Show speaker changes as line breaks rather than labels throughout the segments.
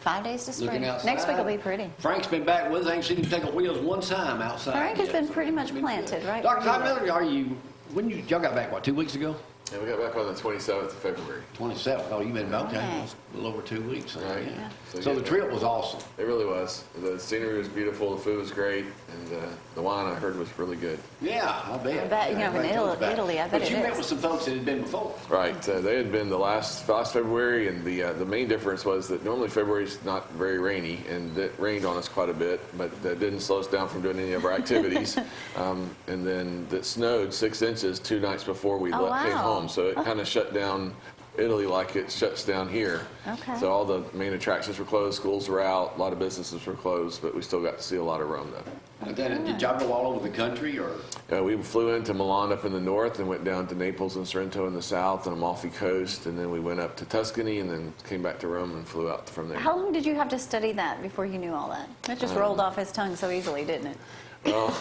5 days to spring.
Looking outside.
Next week will be pretty.
Frank's been back with us. I ain't seen him take a wheels one time outside.
Frank has
yet,
been
so
pretty much
it's been
planted,
good.
right?
Dr. Teichmiller, y'all got back, what, 2 weeks ago?
Yeah, we got back on the 27th of February.
27th. Oh, you been, okay.
Okay.
A little over 2 weeks.
Right.
Yeah. So the trip was awesome.
It really was. The scenery was beautiful, the food was great, and the wine I heard was really good.
Yeah, I bet.
I bet, you know, in Italy, I bet
But
it
you met
is.
with some folks that had been before.
Right. They had been the last February, and the main difference was that normally February is not very rainy, and it rained on us quite a bit, but that didn't slow us down from doing any of our activities. And then it snowed 6 inches 2 nights before we came home, so it kind of shut down Italy like it shuts down here.
Okay.
So all the main attractions were closed, schools were out, a lot of businesses were closed, but we still got to see a lot of Rome though.
And then, did y'all go all over the country, or?
We flew into Milan up in the north and went down to Naples and Sorrento in the south and Amalfi Coast, and then we went up to Tuscany and then came back to Rome and flew out from there.
How long did you have to study that before you knew all that? That just rolled off his tongue so easily, didn't it?
Well,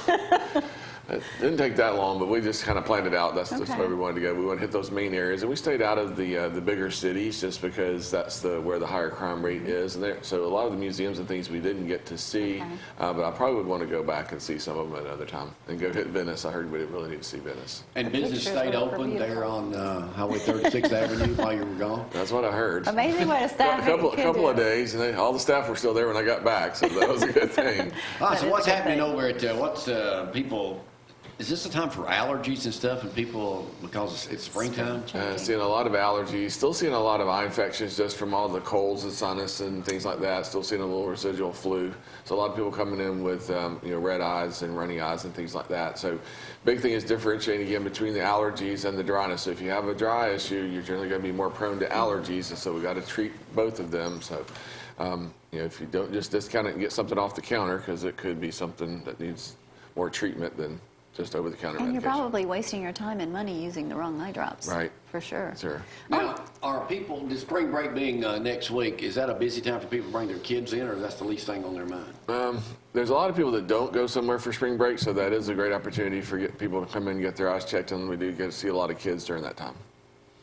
it didn't take that long, but we just kind of planned it out. That's just
Okay.
where we wanted to go. We wanted to hit those main areas, and we stayed out of the bigger cities just because that's where the higher crime rate is. And so a lot of the museums and things we didn't get to see,
Okay.
but I probably would want to go back and see some of them another time and go hit Venice. I heard we really need to see Venice.
And business
pictures
stayed
were
open
beautiful.
there on Highway 36th Avenue while you were gone?
That's what I heard.
Amazing what a staff
A couple
can
of
do.
days, and all the staff were still there when I got back, so that was a good thing.
All right,
That
so
is
what's
a good
happening
thing.
over at, people, is this a time for allergies and stuff, and people, because it's springtime?
Seeing a lot of allergies, still seeing a lot of eye infections just from all the colds and sinus and things like that. Still seeing a little residual flu. So a lot of people coming in with red eyes and runny eyes and things like that. So big thing is differentiating again between the allergies and the dryness. So if you have a dry issue, you're generally going to be more prone to allergies, and so we got to treat both of them. So if you don't just discount it and get something off the counter, because it could be something that needs more treatment than just over-the-counter
And
medication.
you're probably wasting your time and money using the wrong eye drops.
Right.
For sure.
Sure.
Now, are people, the spring break being next week, is that a busy time for people to bring their kids in, or that's the least thing on their mind?
There's a lot of people that don't go somewhere for spring break, so that is a great opportunity for people to come in and get their eyes checked, and we do get to see a lot of kids during that time.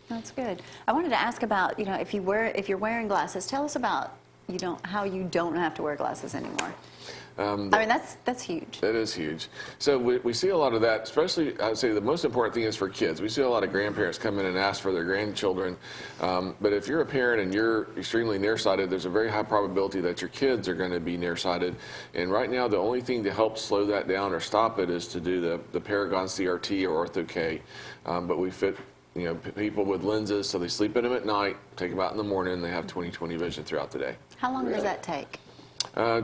That's good. I wanted to ask about, if you're wearing glasses, tell us about how you don't have to wear glasses anymore. That's huge.
That is huge. So we see a lot of that, especially, I'd say the most important thing is for kids. We see a lot of grandparents come in and ask for their grandchildren. But if you're a parent and you're extremely nearsighted, there's a very high probability that your kids are going to be nearsighted. And right now, the only thing to help slow that down or stop it is to do the Paragon CRT or Ortho-K. But we fit people with lenses, so they sleep in them at night, take them out in the morning, and they have 20/20 vision throughout the day.
How long does that take?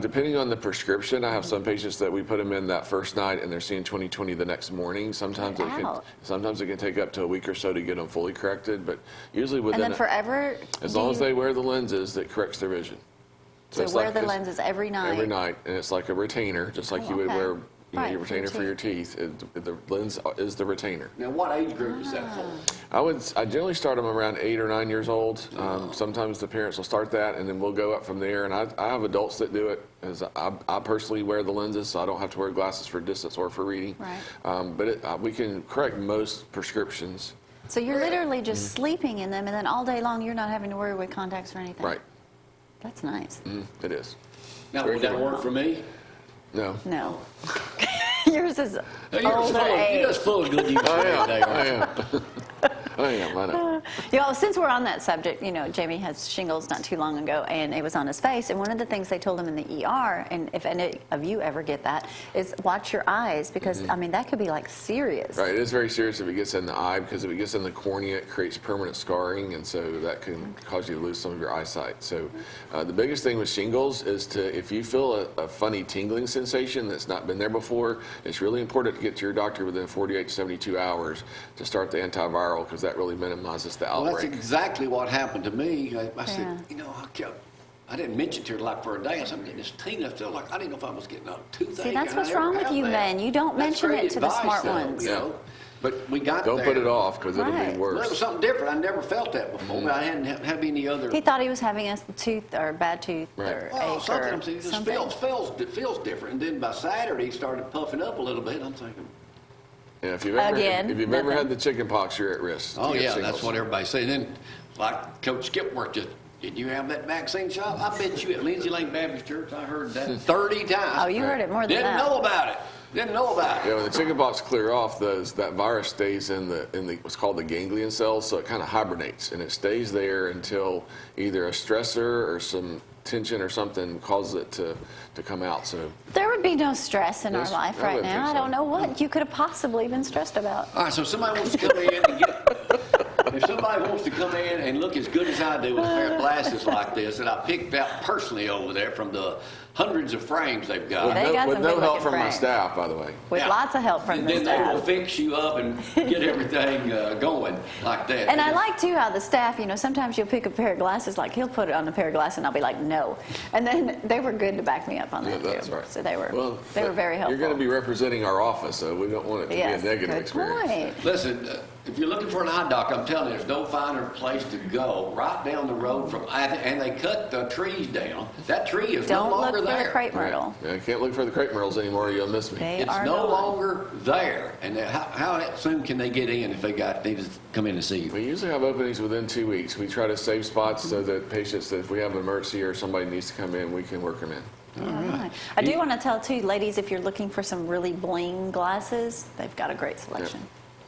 Depending on the prescription, I have some patients that we put them in that first night and they're seeing 20/20 the next morning. Sometimes it can take up to a week or so to get them fully corrected, but usually within
And then forever?
as long as they wear the lenses, that corrects their vision.
So
it's
wear
like-
the
it's
lenses every night?
Every night, and it's like a retainer, just like you would
okay.
wear
Right,
your retainer for your teeth. The lens is the retainer.
Now, what age group is that for?
I generally start them around 8 or 9 years old. Sometimes the parents will start that, and then we'll go up from there. And I have adults that do it, as I personally wear the lenses, so I don't have to wear glasses for distance or for reading.
Right.
But we can correct most prescriptions.
So you're literally just sleeping in them, and then all day long you're not having to worry with contacts or anything?
Right.
That's nice.
It is.
Now, would that work for me?
No.
No. Yours is
You're just full of good news today,
I am. I know.
Since we're on that subject, Jamie has shingles not too long ago, and it was on his face. And one of the things they told him in the ER, and if any of you ever get that, is watch your eyes, because that could be like serious.
Right, it is very serious if it gets in the eye, because if it gets in the cornea, it creates permanent scarring, and so that can cause you to lose some of your eyesight. So the biggest thing with shingles is if you feel a funny tingling sensation that's not been there before, it's really important to get to your doctor within 48 to 72 hours to start the antiviral, because that really minimizes the
Well,
outbreak.
that's exactly what happened to me. I said, I didn't mention it to her like for a day. I said, I'm getting this tingle. I felt like I didn't know if I was getting a toothache.
See, that's
and I
what's
never
wrong with
have
you
that.
men. You don't
That's
mention
great
it to the
advice,
smart
though,
ones.
But we got
Don't
there.
put it off, because it'll
Right.
be
Well, it
worse.
was something different. I never felt that before. But I hadn't had any other.
He thought he was having a tooth or a bad tooth
Right.
or
Well,
ache
something.
or
I'm saying, it just
something.
feels different. And then by Saturday, he started puffing up a little bit. I'm thinking,
Yeah, if you've ever
Again,
had the chicken pox, you're at risk.
oh
to get
yeah,
shingles.
that's what everybody's saying. Then, like Coach Skipworth just Did you have that vaccine shot? I bet you at Lindsay Lane Baptist Church, I heard that 30 times.
Oh, you heard it more than
Didn't
that.
know about it. Didn't know about it.
Yeah, when the chickenpox clear off, that virus stays in the what's called the ganglion cells, so it kind of hibernates, and it stays there until either a stressor or some tension or something causes it to come out. So
There would be no stress in our
Yes,
life
I
right
wouldn't
now.
think
I
so.
don't know what you could have possibly been stressed about.
All right, so somebody wants to come in and get. If somebody wants to come in and look as good as I do with a pair of glasses like this that I picked out personally over there from the hundreds of frames they've got.
They got
with
some
no
good
help
looking
from my
frames.
staff, by the way.
With
Yeah.
lots of help from
And
the
then they will
staff.
fix you up and get everything going like that.
And I like too how the staff, sometimes you'll pick a pair of glasses, like he'll put it on a pair of glasses and I'll be like, no. And then they were good to back me up on that
That's
too.
right.
So they were
Well,
very helpful.
You're going to be representing our office, so we don't want it to
Yes,
be a negative
good
experience.
point.
Listen, if you're looking for an eye doctor, I'm telling you, there's no finer place to go. Right down the road from, and they cut the trees down. That tree is
Don't
no
look
longer
for
there.
the crepe myrtle.
Yeah, I can't look for the crepe myrtles anymore. You'll miss me.
They
It's
are
no
gone.
longer there. And how soon can they get in if they need to come in and see you?
We usually have openings within 2 weeks. We try to save spots so that patients, that if we have an emergency or somebody needs to come in, we can work them in.
All right. I do want to tell too, ladies, if you're looking for some really bling glasses, they've got a great selection.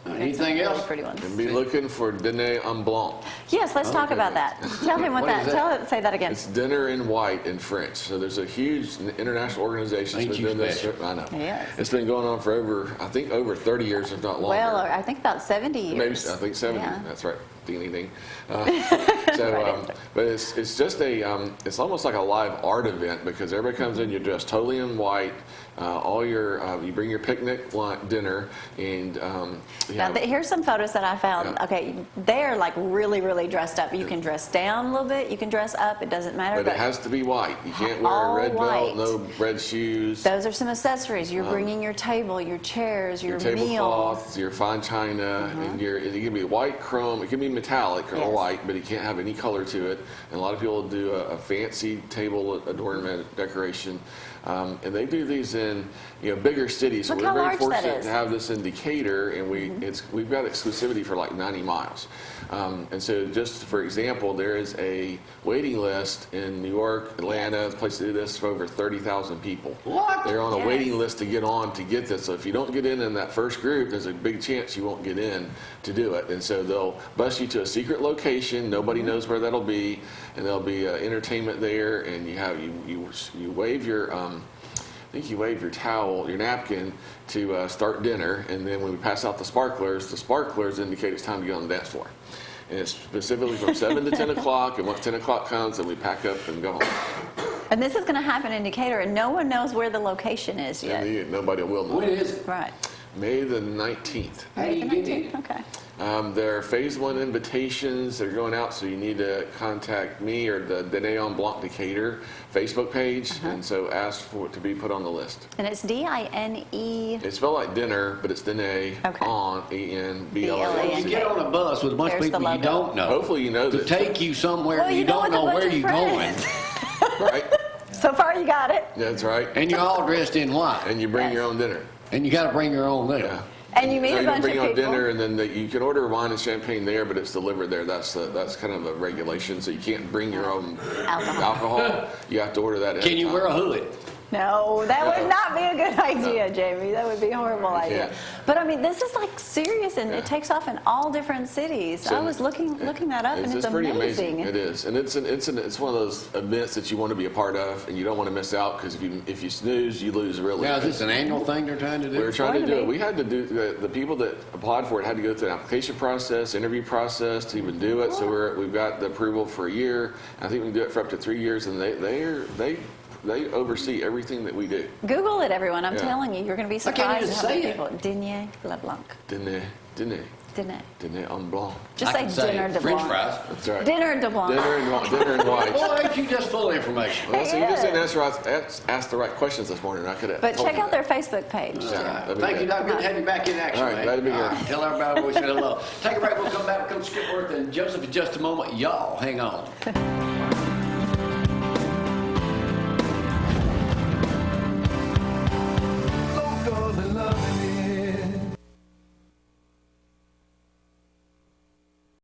They've got
Anything
some
else?
Really pretty ones.
And be looking for dîner en blanc.
Yes, let's talk
Okay.
about that. Tell me what
What
that.
is that?
Say that again.
It's dinner in white in French. So there's a huge international organization
Ain't
that's
you
been doing this.
special?
I know.
Yes.
It's been going on for over 30 years, if not longer.
Well, I think about 70 years.
Maybe I think 70.
Yeah.
That's right. Ding ding. But it's just it's almost like a live art event because everybody comes in, you're dressed totally in white. You bring your picnic dinner, and
Now, here's some photos that I found.
Yeah.
Okay, they're like really, really dressed up. You can dress down a little bit. You can dress up. It doesn't matter.
but it has to be white. You can't wear
all
a red
white.
belt, no red shoes.
Those are some accessories. You're bringing your table, your chairs, your,
Your
meal.
tablecloths, your fine china, and it can be white chrome. It can be metallic or
Yes.
white, but it can't have any color to it. And a lot of people do a fancy table adornment decoration, and they do these in bigger cities. So
Look
we're
how
very
large that
fortunate
is.
to have this in Decatur, and we've got exclusivity for like 90 miles. And so, just for example, there is a waiting list in New York, Atlanta, places to do this for over 30,000 people.
What?
They're on a
Yes.
waiting list to get get this. So if you don't get in that first group, there's a big chance you won't get in to do it. And so they'll bus you to a secret location. Nobody knows where that'll be, and there'll be entertainment there. And you wave your I think you wave your towel, your napkin, to start dinner. And then when we pass out the sparklers indicate it's time to get on the dance floor. And it's specifically from 7 to 10 o'clock. And once 10 o'clock comes, then we pack up and go home.
And this is going to happen in Decatur, and no one knows where the location is yet.
And nobody will know.
When is it?
Right.
May the 19th.
How do you
The
get in?
19th? Okay.
There are phase 1 invitations. They're going out, so you need to contact me or the Dîner en Blanc Decatur Facebook page, and so ask for it to be put on the list.
And it's DINE.
It's spelled like dinner, but it's Dîner
Okay.
en, E-N-B-L-A.
You get on a bus with a bunch of
There's the
people you
logo.
don't know.
Hopefully you know
To
that.
take you somewhere
Well,
you
you go
don't
with a
know
bunch
where
of
you're going.
friends.
Right?
So far, you got it.
That's right.
And you're all dressed in white.
And you bring
Yes.
your own dinner.
And you got to bring your own dinner.
Yeah.
And you meet
So
a
you can
bunch
bring
of
your own
people.
dinner, and then you can order wine and champagne there, but it's delivered there. That's kind of a regulation. So you can't bring your own alcohol. You have to order that.
Can you wear a hood?
No, that would not be a good idea, Jamie. That would be a horrible idea.
Yeah.
But I mean, this is like serious, and it takes off in all different cities.
So
I was looking that up, and it's
pretty
amazing.
It is, and it's one of those events that you want to be a part of, and you don't want to miss out because if you snooze, you lose really.
Now, is this an annual thing they're trying to do?
We're trying to
going
do
to
it.
be.
We had to do the people that applied for it had to go through an application process, interview process to even do it. So we've got the approval for a year. I think we can do it for up to 3 years, and they oversee everything that we do.
Google it, everyone. I'm
Yeah.
telling you, you're going to be
I can't
surprised
even
at how many
say it.
people. Dîner LeBlanc.
Dîner
Dîner.
en blanc.
Just
I
say
can say
dinner de
French
blanc.
fries.
That's right.
Dinner de blanc.
Dinner and white.
Boy, ain't you just full of information.
Well, so you just
It
didn't ask the right questions this morning. I could have.
But
told
check
you
out
that.
their Facebook page.
Yeah,
too.
that'd be
Thank you,
good.
Doc. Good to have you back in action,
All right,
man.
glad to be here.
Tell everybody we said hello. Take a break. We'll come back. We'll come Skipworth and Joseph in just a moment. Y'all, hang on.